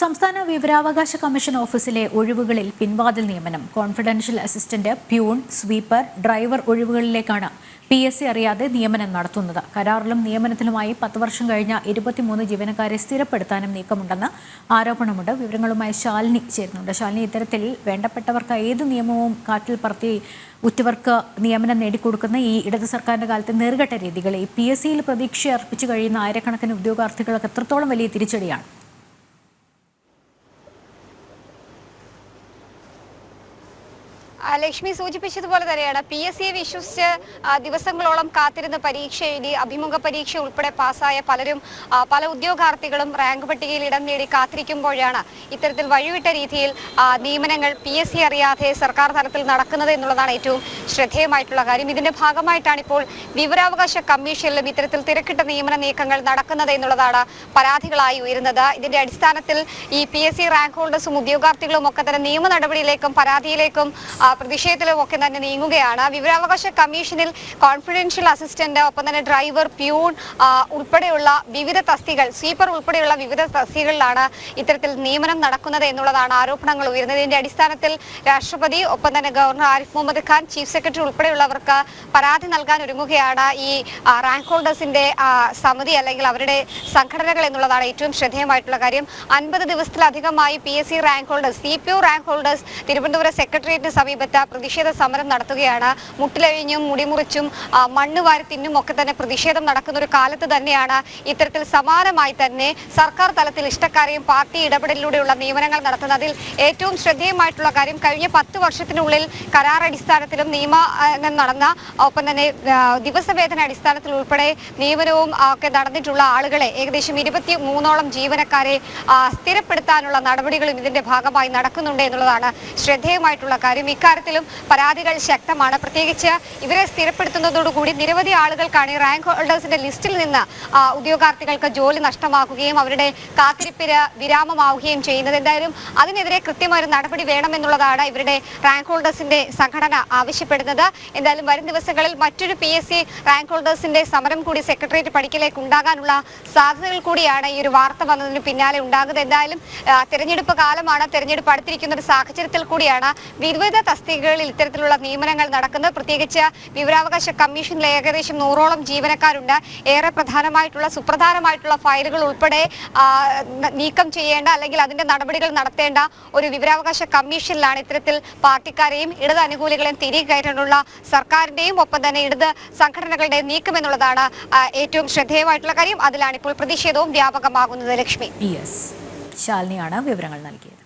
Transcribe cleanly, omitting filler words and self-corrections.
സംസ്ഥാന വിവരാവകാശ കമ്മീഷൻ ഓഫീസിലെ ഒഴിവുകളിൽ പിൻവാതിൽ നിയമനം, confidential assistant, peon, sweeper, driver ഒഴിവുകളിലേക്കാണ് PSC അറിയാതെ നിയമനം നടത്തുന്നത്. കരാറിലും നിയമനത്തിലുമായി 10 വർഷം കഴിഞ്ഞ 23 ജീവനക്കാരെ സ്ഥിരപ്പെടുത്താനും നീക്കമുണ്ടെന്ന് ആരോപണമുണ്ട്. വിവരങ്ങളുമായി ശാലിനി ചേരുന്നുണ്ട്. ശാലിനി, ഇത്തരത്തിൽ വേണ്ടപ്പെട്ടവർക്ക് ഏത് നിയമവും കാറ്റിൽ പറത്തി ഉറ്റവർക്ക് നിയമനം നേടിക്കൊടുക്കുന്ന ഈ ഇടത് സർക്കാരിന്റെ കാലത്തെ നേർഘട്ട രീതികൾ ഈ PSCയിൽ പ്രതീക്ഷ അർപ്പിച്ചു കഴിയുന്ന ആയിരക്കണക്കിന് ഉദ്യോഗാർത്ഥികൾക്ക് എത്രത്തോളം വലിയ തിരിച്ചടിയാണ്? ലക്ഷ്മി സൂചിപ്പിച്ചതുപോലെ തന്നെയാണ് PSCയെ വിശ്വസിച്ച് ദിവസങ്ങളോളം കാത്തിരുന്ന പരീക്ഷ എഴുതി അഭിമുഖ പരീക്ഷ ഉൾപ്പെടെ പാസ്സായ പലരും പല ഉദ്യോഗാർത്ഥികളും റാങ്ക് പട്ടികയിൽ ഇടം നേടി കാത്തിരിക്കുമ്പോഴാണ് ഇത്തരത്തിൽ വഴിവിട്ട രീതിയിൽ നിയമനങ്ങൾ PSC അറിയാതെ സർക്കാർ തലത്തിൽ നടക്കുന്നത് എന്നുള്ളതാണ് ഏറ്റവും ശ്രദ്ധേയമായിട്ടുള്ള കാര്യം. ഇതിന്റെ ഭാഗമായിട്ടാണ് ഇപ്പോൾ വിവരാവകാശ കമ്മീഷനിലും ഇത്തരത്തിൽ തിരക്കിട്ട നിയമന നീക്കങ്ങൾ നടക്കുന്നത് എന്നുള്ളതാണ് പരാതികളായി ഉയരുന്നത്. ഇതിന്റെ അടിസ്ഥാനത്തിൽ ഈ PSC റാങ്ക് ഹോൾഡേഴ്സും ഉദ്യോഗാർത്ഥികളും ഒക്കെ തന്നെ നിയമ നടപടിയിലേക്കും പരാതിയിലേക്കും പ്രതിഷേധത്തിലും ഒക്കെ തന്നെ നീങ്ങുകയാണ്. വിവരാവകാശ കമ്മീഷനിൽ കോൺഫിഡൻഷ്യൽ അസിസ്റ്റന്റ്, ഒപ്പം തന്നെ ഡ്രൈവർ, പ്യൂൺ ഉൾപ്പെടെയുള്ള വിവിധ തസ്തികൾ, സ്വീപ്പർ ഉൾപ്പെടെയുള്ള വിവിധ തസ്തികളിലാണ് ഇത്തരത്തിൽ നിയമനം നടക്കുന്നത് എന്നുള്ളതാണ് ആരോപണങ്ങൾ ഉയരുന്നത്. ഇതിന്റെ അടിസ്ഥാനത്തിൽ രാഷ്ട്രപതി, ഒപ്പം തന്നെ governor Arif Mohammad Khan, chief secretary ഉൾപ്പെടെയുള്ളവർക്ക് പരാതി നൽകാൻ ഒരുങ്ങുകയാണ് ഈ റാങ്ക് ഹോൾഡേഴ്സിന്റെ സമിതി അല്ലെങ്കിൽ അവരുടെ സംഘടനകൾ എന്നുള്ളതാണ് ഏറ്റവും ശ്രദ്ധേയമായിട്ടുള്ള കാര്യം. 50 ദിവസത്തിലധികമായി PSC rank holders, CPO rank holders Thiruvananthapuram സെക്രട്ടേറിയറ്റിന് സമീപത്ത് പ്രതിഷേധ സമരം നടത്തുകയാണ്. മുട്ടിലഴിഞ്ഞും മുടിമുറിച്ചും മണ്ണ് വാരി തിന്നും ഒക്കെ തന്നെ പ്രതിഷേധം നടക്കുന്ന ഒരു കാലത്ത് തന്നെയാണ് ഇത്തരത്തിൽ സമാനമായി തന്നെ സർക്കാർ തലത്തിൽ ഇഷ്ടക്കാരെയും പാർട്ടി ഇടപെടലിലൂടെയുള്ള നിയമനങ്ങൾ നടത്തുന്നത്. അതിൽ ഏറ്റവും ശ്രദ്ധേയമായിട്ടുള്ള കാര്യം, കഴിഞ്ഞ 10 വർഷത്തിനുള്ളിൽ കരാർ അടിസ്ഥാനത്തിലും നിയമനം നടന്ന, ഒപ്പം തന്നെ ദിവസവേതന അടിസ്ഥാനത്തിൽ ഉൾപ്പെടെ നിയമനവും ഒക്കെ നടന്നിട്ടുള്ള ആളുകളെ ഏകദേശം 23ഓളം ജീവനക്കാരെ സ്ഥിരപ്പെടുത്താനുള്ള നടപടികളും ഇതിന്റെ ഭാഗമായി നടക്കുന്നുണ്ട് എന്നുള്ളതാണ് ശ്രദ്ധേയമായിട്ടുള്ള കാര്യം. ഇക്കാര്യത്തിലും പരാതികൾ ശക്തമാണ്. പ്രത്യേകിച്ച് ഇവരെ സ്ഥിരപ്പെടുത്തുന്നതോടുകൂടി നിരവധി ആളുകൾക്കാണ് ഈ റാങ്ക് ഹോൾഡേഴ്സിന്റെ ലിസ്റ്റിൽ നിന്ന് ഉദ്യോഗാർത്ഥികൾക്ക് ജോലി നഷ്ടമാക്കുകയും അവരുടെ കാത്തിരിപ്പിന് വിരാമമാവുകയും ചെയ്യുന്നത്. എന്തായാലും അതിനെതിരെ കൃത്യമായ നടപടി വേണമെന്നുള്ളതാണ് ഇവരുടെ റാങ്ക് ഹോൾഡേഴ്സിന്റെ സംഘടന ആവശ്യപ്പെടുന്നത്. എന്തായാലും വരും ദിവസങ്ങളിൽ മറ്റൊരു PSC റാങ്ക് ഹോൾഡേഴ്സിന്റെ സമരം കൂടി സെക്രട്ടേറിയറ്റ് പടിക്കലേക്ക് ഉണ്ടാകാനുള്ള സാധ്യതകൾ കൂടിയാണ് ഈ ഒരു വാർത്ത വന്നതിന് പിന്നാലെ ഉണ്ടാകുന്നത്. എന്തായാലും തെരഞ്ഞെടുപ്പ് കാലമാണ്, തെരഞ്ഞെടുപ്പ് അടുത്തിരിക്കുന്ന ഒരു സാഹചര്യത്തിൽ കൂടിയാണ് വിവിധ തസ്തികകളിൽ ഇത്തരത്തിലുള്ള നിയമനങ്ങൾ നടക്കുന്നത്. പ്രത്യേകിച്ച് വിവരാവകാശ കമ്മീഷനിൽ ഏകദേശം 100ഓളം ജീവനക്കാരുണ്ട്. ഏറെ പ്രധാനമായിട്ടുള്ള സുപ്രധാനമായിട്ടുള്ള ഫയലുകൾ ഉൾപ്പെടെ നീക്കം ചെയ്യേണ്ട അല്ലെങ്കിൽ അതിന്റെ നടപടികൾ നടത്തേണ്ട ഒരു വിവരാവകാശ കമ്മീഷനിലാണ് ഇത്തരത്തിൽ പാർട്ടിക്കാരെയും ഇടത് അനുകൂലികളെയും തിരികെ കയറ്റാനുള്ള സർക്കാരിന്റെയും ഒപ്പം തന്നെ ഇടത് സംഘടനകളുടെയും നീക്കം എന്നുള്ളതാണ് ഏറ്റവും ശ്രദ്ധേയമായിട്ടുള്ള കാര്യം. അതിലാണ് ഇപ്പോൾ പ്രതിഷേധവും വ്യാപകമാകുന്നത്. ലക്ഷ്മി, ശാലിനിയാണ് വിവരങ്ങൾ നൽകിയത്.